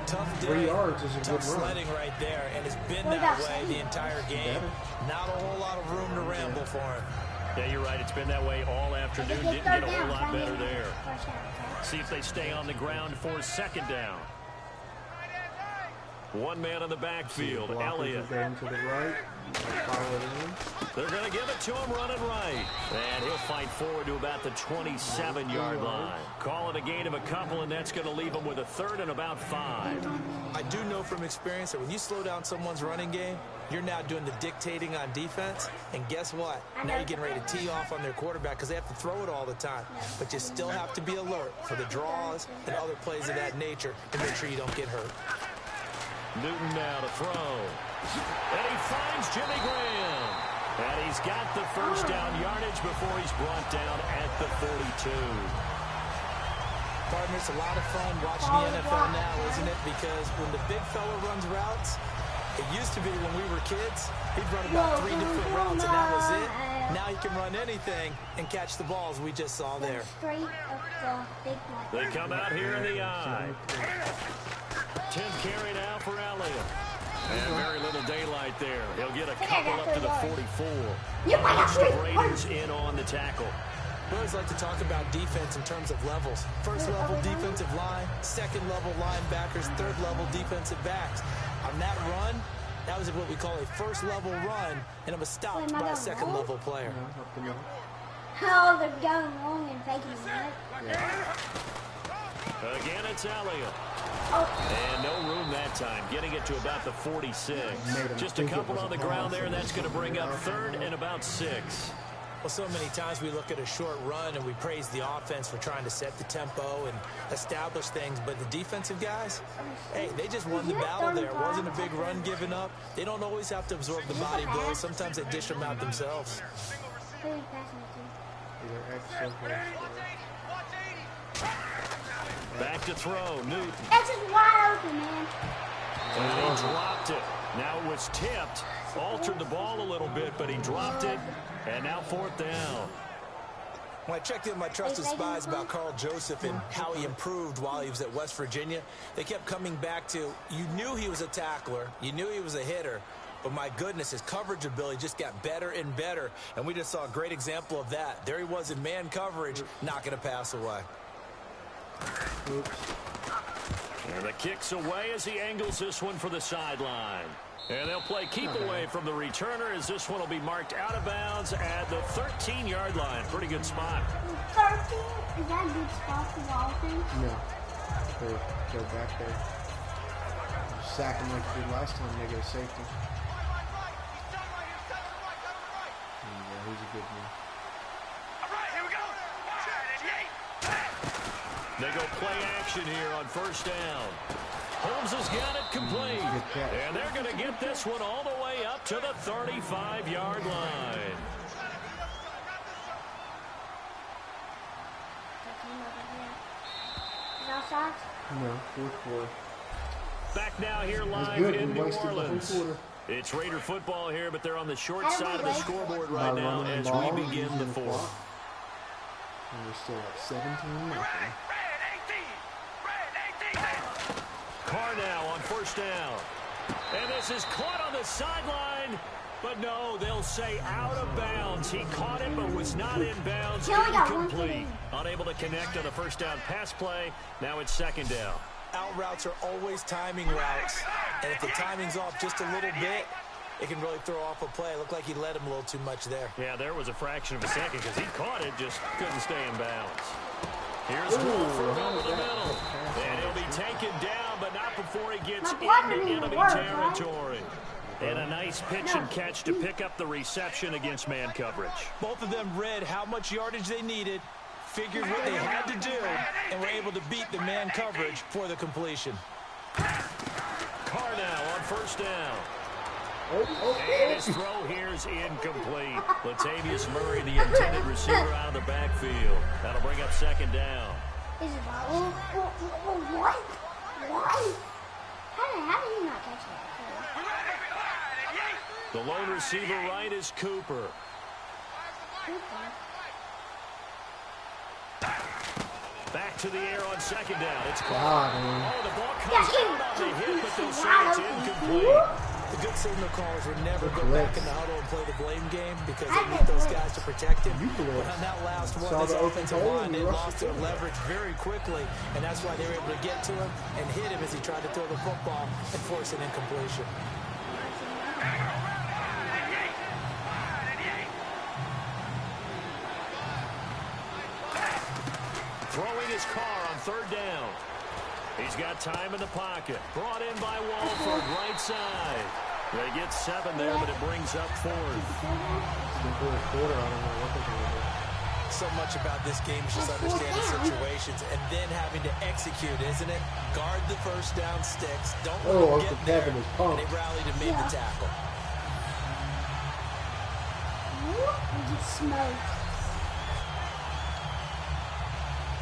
Tough day. 3 yards is a tough good run. sledding right there, and it's been that way the entire game. Not a whole lot of room to ramble for him. Yeah, you're right. It's been that way all afternoon. Didn't get a whole lot better there. See if they stay on the ground for second down. One man on the backfield, Elliott. Going to the right. They're going to give it to him running right. And he'll fight forward to about the 27-yard line. Call it a gain of a couple, and that's going to leave him with a 3rd and about 5. I do know from experience that when you slow down someone's running game, you're now doing the dictating on defense. And guess what? Now you're getting ready to tee off on their quarterback because they have to throw it all the time. But you still have to be alert for the draws and other plays of that nature and make sure you don't get hurt. Newton now to throw. And he finds Jimmy Graham. And he's got the first down yardage before he's brought down at the 42. Partner, it's a lot of fun watching the NFL now, isn't it? Because when the big fella runs routes, it used to be when we were kids, he'd run about 3 different routes and that was it. Now he can run anything and catch the balls we just saw there. They come out here in the eye. 10th carry now for Elliott. And very little daylight there. He'll get a couple up to the 44. The Raiders in on the tackle. We always like to talk about defense in terms of levels. First level defensive line, second level linebackers, third level defensive backs. On that run, that was what we call a first level run, and it was stopped by a second level player. Oh, they're going long and faking it. Again, it's Elliott. And no room that time, getting it to about the 46. Just a couple on the ground there, and that's going to bring up 3rd and about 6. Well, so many times we look at a short run and we praise the offense for trying to set the tempo and establish things, but the defensive guys, hey, they just won the battle there. It wasn't a big run given up. They don't always have to absorb the body blows. Sometimes they dish them out themselves. Back to throw, Newton. That's just wide open, man. And he dropped it. Now it was tipped. Altered the ball a little bit, but he dropped it. And now 4th down. When I checked in with my trusted spies about Carl Joseph and how he improved while he was at West Virginia, they kept coming back to, you knew he was a tackler, you knew he was a hitter, but my goodness, his coverage ability just got better and better, and we just saw a great example of that. There he was in man coverage, knocking a pass away. Oops. And the kick's away as he angles this one for the sideline. And they'll play keep away from the returner as this one will be marked out of bounds at the 13-yard line. Pretty good spot. 13? Is that a good spot for the offense? No. Go back there. Just sack him like we did last time. They get a safety. Yeah, he's a good one. They go play action here on 1st down. Holmes has got it complete. And they're going to get this one all the way up to the 35-yard line. Outside? No, 4th quarter. Back now here live in New Orleans. It's Raider football here, but they're on the short side of the scoreboard right now as we begin the 4th. And we're still at 17-0. Carr now on 1st down. And this is caught on the sideline. But no, they'll say out of bounds. He caught it, but was not in bounds. Incomplete. Unable to connect on the 1st down pass play. Now it's 2nd down. Out routes are always timing routes. And if the timing's off just a little bit, it can really throw off a play. It looked like he led him a little too much there. Yeah, there was a fraction of a second because he caught it, just couldn't stay in bounds. Here's Wolford over the middle. And he'll be taken down, but not before he gets into enemy territory. And a nice pitch and catch to pick up the reception against man coverage. Both of them read how much yardage they needed, figured what they had to do, and were able to beat the man coverage for the completion. Carr now on 1st down. And his throw here is incomplete. Latavius Murray, the intended receiver, out of the backfield. That'll bring up 2nd down. What? What? How did he not catch that? The lone receiver right is Cooper. Back to the air on 2nd down. It's caught. Oh, the ball comes out on the hit, but they'll say it's incomplete. The good signal callers would never go back in the huddle and play the blame game because they need those guys to protect him. But on that last one, this offensive line, they lost their leverage very quickly, and that's why they were able to get to him and hit him as he tried to throw the football and force an incompletion. Throwing his Carr on 3rd down. He's got time in the pocket. Brought in by Walford, right side. They get 7 there, but it brings up 4th. So much about this game is just understanding situations and then having to execute, isn't it? Guard the 1st down sticks. Don't let them get there. And they rallied and made the tackle. We get smoked.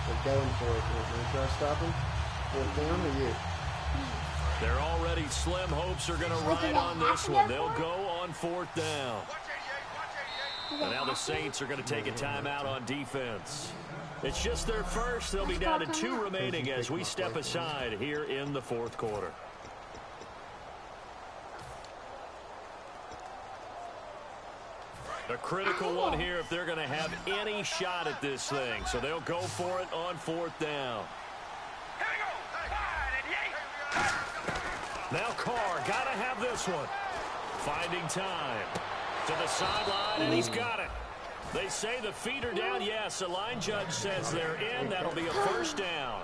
They're going for it. They're trying to stop him. 4th down or you? Their already slim hopes are going to ride on this one. They'll go on 4th down. And now the Saints are going to take a timeout on defense. It's just their first. They'll be down to 2 remaining as we step aside here in the 4th quarter. A critical one here if they're going to have any shot at this thing. So they'll go for it on 4th down. Now Carr, got to have this one. Finding time. To the sideline, and he's got it. They say the feet are down. Yes, the line judge says they're in. That'll be a 1st down.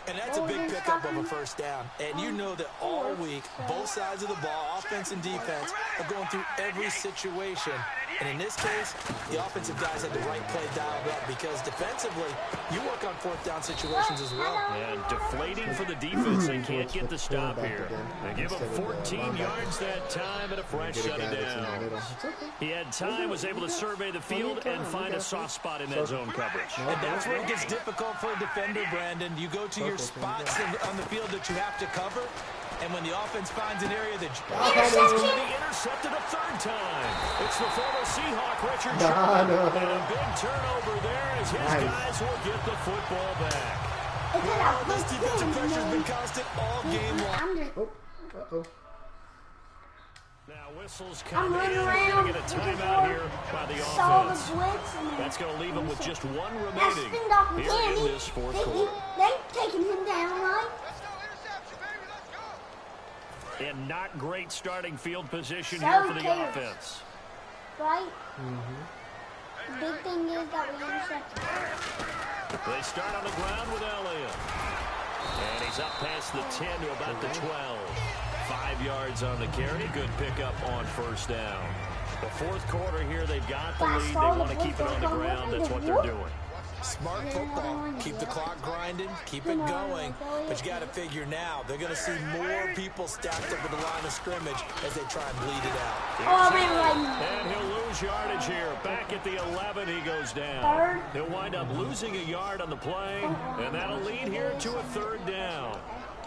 And that's a big pickup of a 1st down. And you know that all week, both sides of the ball, offense and defense, are going through every situation. And in this case, the offensive guys had the right play dialed up because defensively, you work on 4th down situations as well. And deflating for the defense. They can't get the stop here. They give him 14 yards that time and a fresh shutdown. He had time, was able to survey the field and find a soft spot in that zone coverage. And that's where it gets difficult for a defender, Brandon. You go to your there's spots on the field that you have to cover, and when the offense finds an area that Intercepted a third time. It's the former Seahawk, Richard Sherman. And a big turnover there as his guys will get the football back. This defensive pressure has been constant all game long. Uh-oh. Now whistles come in. They're going to get a timeout here by the offense. That's going to leave them with just one remaining here in this fourth quarter. They're taking him down, right? And not great starting field position here for the offense. Right? The big thing is that we intercepted. They start on the ground with Elliott. And he's up past the 10 to about the 12. 5 yards on the carry. Good pickup on first down. The fourth quarter here, they've got the lead. They want to keep it on the ground. That's what they're doing. Smart football. Keep the clock grinding. Keep it going. But you got to figure now, they're going to see more people stacked up at the line of scrimmage as they try and bleed it out. And he'll lose yardage here. Back at the 11, he goes down. He'll wind up losing a yard on the play, and that'll lead here to a third down.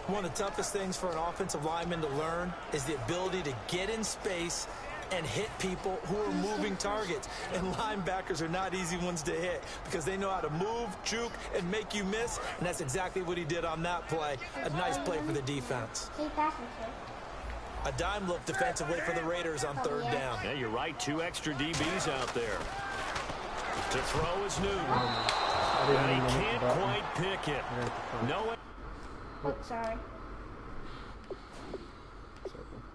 One of the toughest things for an offensive lineman to learn is the ability to get in space and hit people who are moving targets. And linebackers are not easy ones to hit because they know how to move, juke, and make you miss. And that's exactly what he did on that play. A nice play for the defense. A dime look defensively for the Raiders on third down. Yeah, you're right. 2 extra DBs out there. To throw is Newton. And he can't quite pick it. No. Sorry.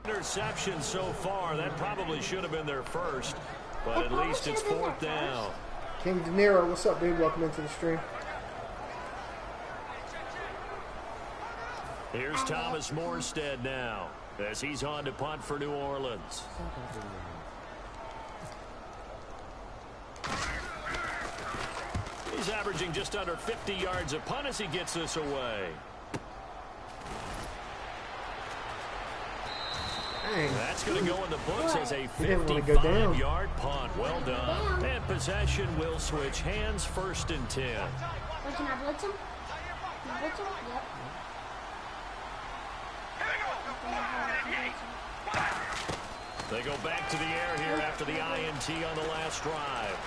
Interception so far. That probably should have been their first, but at least it's fourth down. King De Niro, what's up, dude? Welcome into the stream. Here's Thomas Morstead now as he's on to punt for New Orleans. He's averaging just under 50 yards a punt as he gets this away. That's going to go in the books as a 55-yard punt. Well done. And possession will switch hands, first and 10. Wait, can I blitz him? Can I blitz him? Yep. They go back to the air here after the INT on the last drive.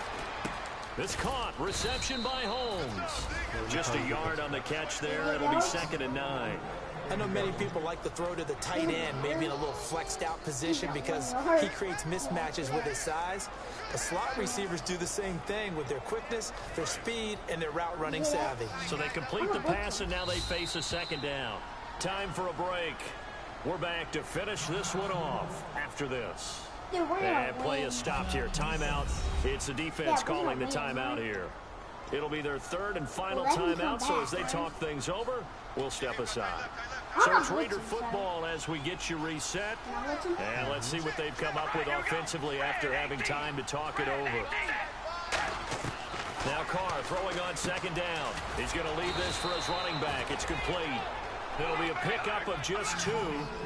This caught. Reception by Holmes. Just a yard on the catch there. It'll be 2nd and 9. I know many people like to throw to the tight end, maybe in a little flexed out position because he creates mismatches with his size. The slot receivers do the same thing with their quickness, their speed, and their route running savvy. So they complete the pass, and now they face a 2nd down. Time for a break. We're back to finish this one off after this. And play is stopped here. Timeout. It's the defense calling the timeout here. It'll be their 3rd and final timeout, so as they talk things over, we'll step aside. So it's Raider football as we get you reset. And let's see what they've come up with offensively after having time to talk it over. Now Carr throwing on 2nd down. He's going to leave this for his running back. It's complete. It'll be a pickup of just 2,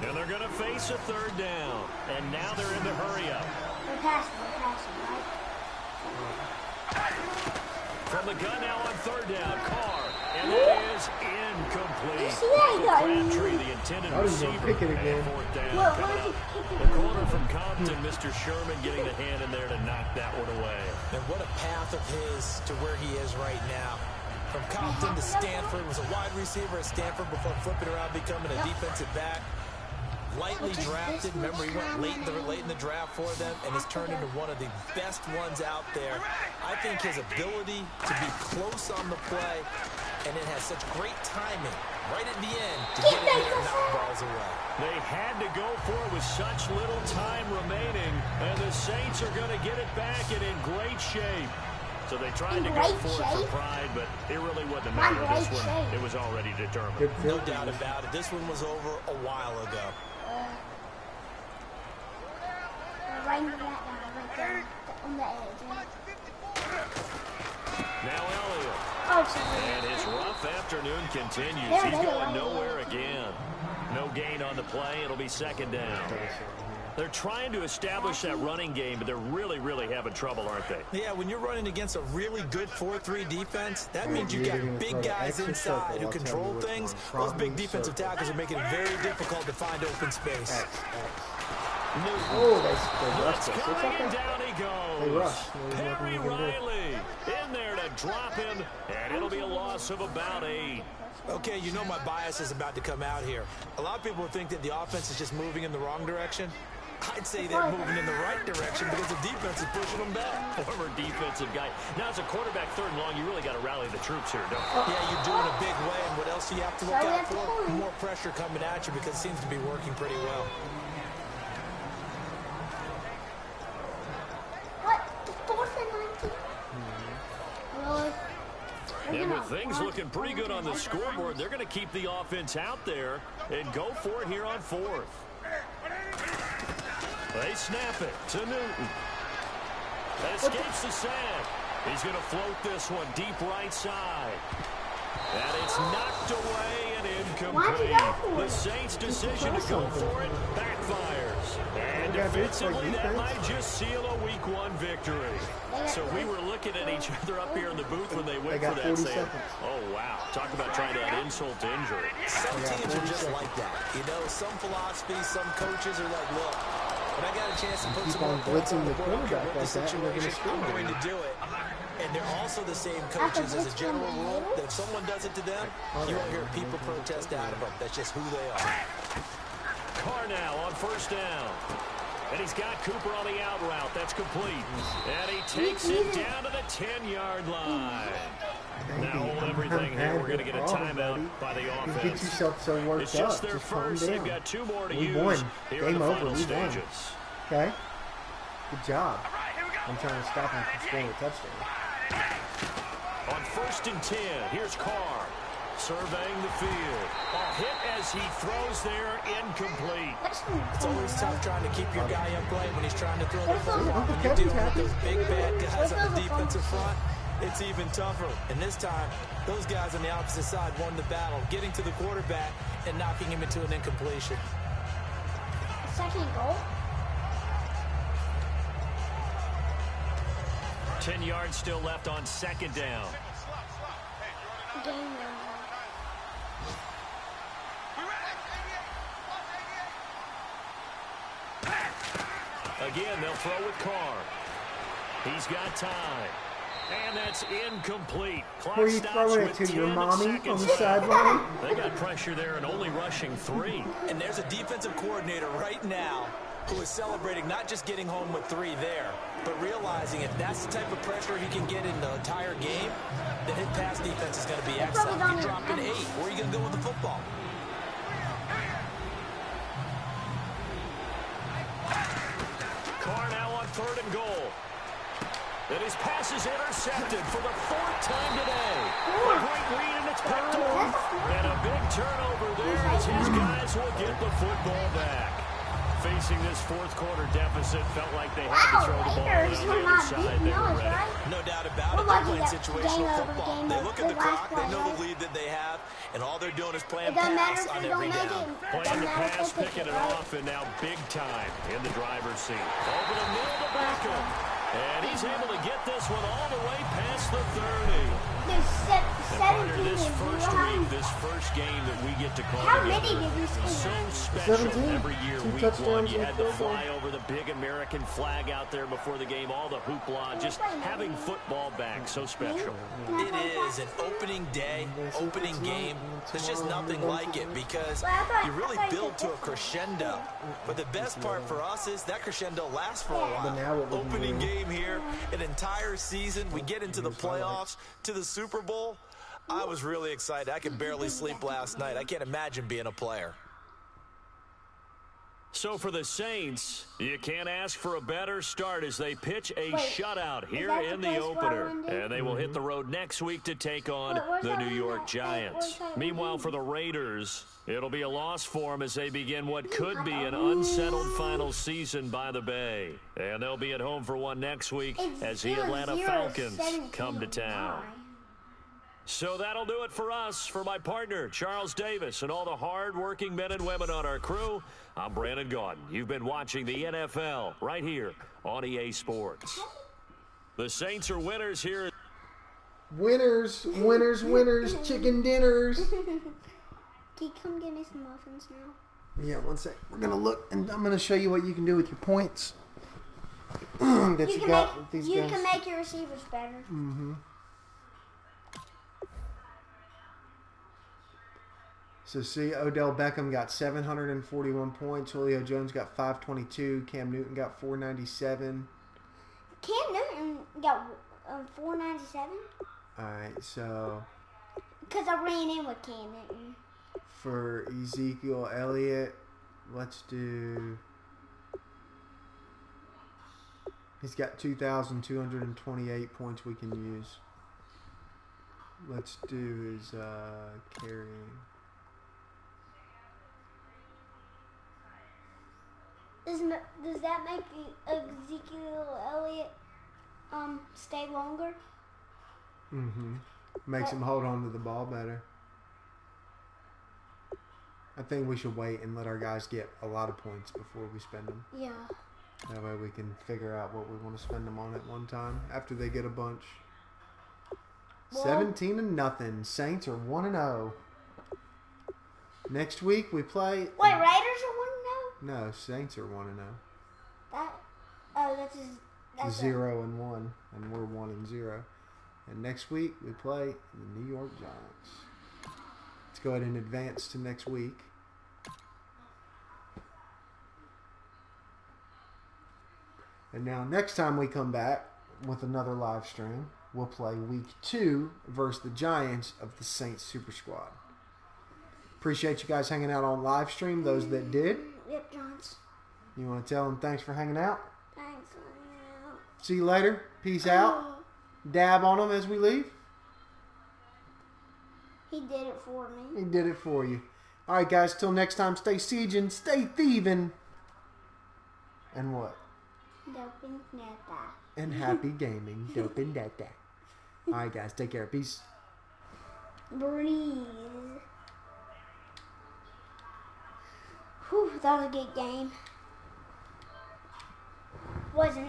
and they're going to face a 3rd down. And now they're in the hurry-up. We're passing, right? From the gun now on 3rd down, Carr, and that is incomplete. Crabtree, the intended receiver, pick it again. 4th down coming up. The corner from Compton, Mr. Sherman, getting the hand in there to knock that one away. And what a path of his to where he is right now. From Compton to Stanford, was a wide receiver at Stanford before flipping around, becoming a defensive back. Lightly drafted. Remember, he went late in the draft for them and has turned into one of the best ones out there. I think his ability to be close on the play and it has such great timing right at the end to get in there and knock balls away. They had to go for it with such little time remaining, and the Saints are going to get it back and in great shape. So they tried to go for it for pride, but it really wouldn't matter. This one, it was already determined. No doubt about it. This one was over a while ago. Right there, on the edge. Now Elliott. Oh, sorry. And his rough afternoon continues. He's going nowhere again. No gain on the play. It'll be second down. They're trying to establish that running game, but they're really, really having trouble, aren't they? Yeah, when you're running against a really good 4-3 defense, that means you got big guys inside who control things. Those big defensive tackles are making it very difficult to find open space. Oh, they rushed us. It's Coming okay. and down he goes. They rushed. Perry Riley in there to drop him, and it'll be a loss of about 8. Okay, you know my bias is about to come out here. A lot of people think that the offense is just moving in the wrong direction. I'd say they're moving in the right direction because the defense is pushing them back. Former defensive guy. Now, as a quarterback, 3rd and long, you really got to rally the troops here, don't you? Yeah, you do in a big way, and what else do you have to look out for? More pressure coming at you because it seems to be working pretty well. What? 4th and 19? Really? And with things looking pretty good on the scoreboard, they're going to keep the offense out there and go for it here on 4th. They snap it to Newton. That escapes the sack. He's going to float this one deep right side. And it's knocked away and incomplete. The Saints' decision to go for it backfires. And defensively, that might just seal a Week 1 victory. So we were looking at each other up here in the booth when they went for that saying, oh, wow. Talk about trying to add insult to injury. Some teams are just like that. You know, some philosophies, some coaches are like, look, when I got a chance to put some more points on the board, I the situation, I'm going to do it. And they're also the same coaches as a general rule that if someone does it to them, you won't hear people protest out of them. That's just who they are. Carr now on 1st down. And he's got Cooper on the out route. That's complete. And he takes it down to the 10-yard line. Now hold everything here. We're going to get a timeout by the offense. You get yourself so worked it's just up. their Just first. They've got 2 more to use. Won. Here Game in the over. final We stages. Won. Okay. Good job. I'm trying to stop him from scoring a touchdown. On 1st and 10, here's Carr surveying the field. A hit as he throws there, incomplete. It's always tough trying to keep your guy upright when he's trying to throw the football. When you're dealing with those big bad guys on the defensive front, it's even tougher. And this time, those guys on the opposite side won the battle, getting to the quarterback and knocking him into an incompletion. 2nd goal? 10 yards still left on 2nd down. Game over. Again, they'll throw with Carr. He's got time. And that's incomplete. Clock Who are you stops throwing it with to? 10 Your mommy on seconds the left. sideline? They got pressure there and only rushing 3. And there's a defensive coordinator right now who is celebrating not just getting home with 3 there, but realizing if that's the type of pressure he can get in the entire game, then his pass defense is going to be excellent. You're dropping 8. Where are you going to go with the football? Carr now on 3rd and goal. And his pass is intercepted for the 4th time today. A great read, and it's picked off. And a big turnover there as his guys will get the football back. Facing this 4th quarter deficit, felt like they had to throw the ball on the other side. They were ready. No doubt about it. They're playing situational football. They look at the clock. They know the lead that they have, and all they're doing is playing pass on every down. Playing the pass, picking it off, and now big time in the driver's seat. Over the middle to Beckham. And he's able to get this one all the way past the 30. There's This first week, this first game that we get to call How together, many did we so score? special. 17. Every year, 2 week 1, touchdowns you in had the the field goal. fly over the big American flag out there before the game, all the hoopla, just having football back, so special. It is an opening day, opening game. There's just nothing like it because you really build to a crescendo. But the best part for us is that crescendo lasts for a while. Opening game here, an entire season. We get into the playoffs, to the Super Bowl. I was really excited. I could barely sleep last night. I can't imagine being a player. So for the Saints, you can't ask for a better start as they pitch a shutout here in the opener. And they will hit the road next week to take on the New York Giants. Meanwhile, for the Raiders, it'll be a loss for them as they begin what could be an unsettled final season by the Bay. And they'll be at home for one next week as the Atlanta Falcons come to town. So that'll do it for us. For my partner, Charles Davis, and all the hard-working men and women on our crew, I'm Brandon Gaudin. You've been watching the NFL right here on EA Sports. The Saints are winners here. Winners, winners, winners, chicken dinners. Can you come get me some muffins now? Yeah, one sec. We're going to look, and I'm going to show you what you can do with your points that you got with these guys. You can make your receivers better. Mm-hmm. So see, Odell Beckham got 741 points. Julio Jones got 522. Cam Newton got 497. Cam Newton got 497? All right, so because I ran in with Cam Newton. For Ezekiel Elliott, let's do... He's got 2,228 points we can use. Let's do his carrying. Does that make Ezekiel Elliott stay longer? Mm-hmm. Makes him hold on to the ball better. I think we should wait and let our guys get a lot of points before we spend them. Yeah. That way we can figure out what we want to spend them on at one time after they get a bunch. Well, 17-0. Saints are 1-0. Next week we play. Wait, Raiders are 1-0? No, Saints are 1-0. That's 0-1, and we're 1-0. And next week we play the New York Giants. Let's go ahead and advance to next week. And now next time we come back with another live stream, we'll play week 2 versus the Giants of the Saints Super Squad. Appreciate you guys hanging out on live stream, those that did. Yep, Johns. You want to tell them thanks for hanging out? Thanks for hanging out. See you later. Peace out. Dab on them as we leave. He did it for me. He did it for you. All right, guys. Till next time, stay sieging, stay thieving. And what? Doping neta. And happy gaming. Doping data. All right, guys. Take care. Peace. Breathe. Whew, that was a good game. Wasn't it?